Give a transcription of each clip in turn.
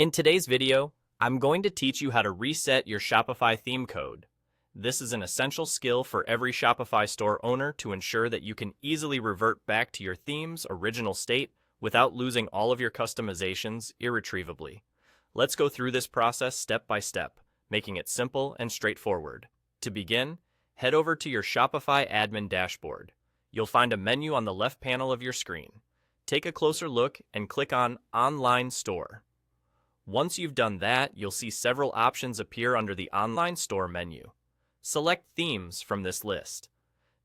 In today's video, I'm going to teach you how to reset your Shopify theme code. This is an essential skill for every Shopify store owner to ensure that you can easily revert back to your theme's original state without losing all of your customizations irretrievably. Let's go through this process step by step, making it simple and straightforward. To begin, head over to your Shopify admin dashboard. You'll find a menu on the left panel of your screen. Take a closer look and click on Online Store. Once you've done that, you'll see several options appear under the Online Store menu. Select Themes from this list.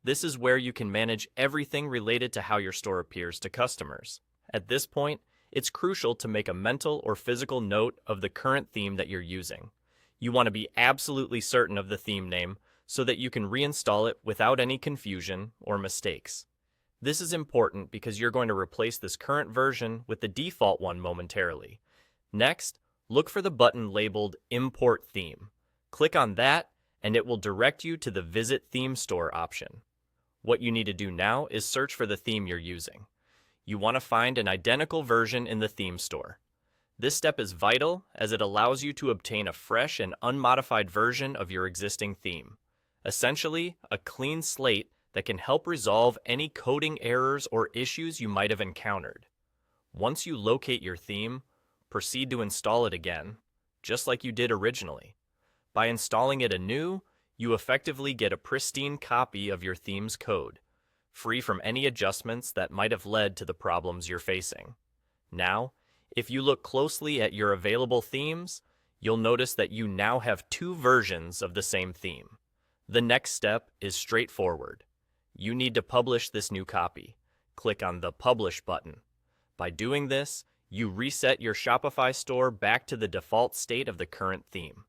This is where you can manage everything related to how your store appears to customers. At this point, it's crucial to make a mental or physical note of the current theme that you're using. You want to be absolutely certain of the theme name so that you can reinstall it without any confusion or mistakes. This is important because you're going to replace this current version with the default one momentarily. Next, look for the button labeled Import Theme. Click on that and it will direct you to the Visit Theme Store option. What you need to do now is search for the theme you're using. You want to find an identical version in the theme store. This step is vital as it allows you to obtain a fresh and unmodified version of your existing theme. Essentially, a clean slate that can help resolve any coding errors or issues you might have encountered. Once you locate your theme, proceed to install it again, just like you did originally. By installing it anew, you effectively get a pristine copy of your theme's code, free from any adjustments that might have led to the problems you're facing. Now, if you look closely at your available themes, you'll notice that you now have two versions of the same theme. The next step is straightforward. You need to publish this new copy. Click on the Publish button. By doing this, you reset your Shopify store back to the default state of the current theme.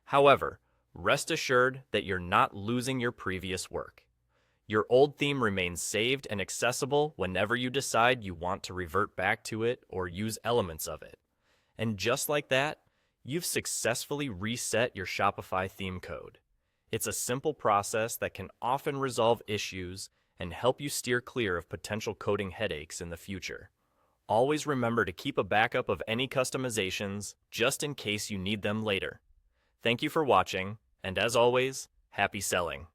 However, rest assured that you're not losing your previous work. Your old theme remains saved and accessible whenever you decide you want to revert back to it or use elements of it. And just like that, you've successfully reset your Shopify theme code. It's a simple process that can often resolve issues and help you steer clear of potential coding headaches in the future. Always remember to keep a backup of any customizations just in case you need them later. Thank you for watching, and as always, happy selling.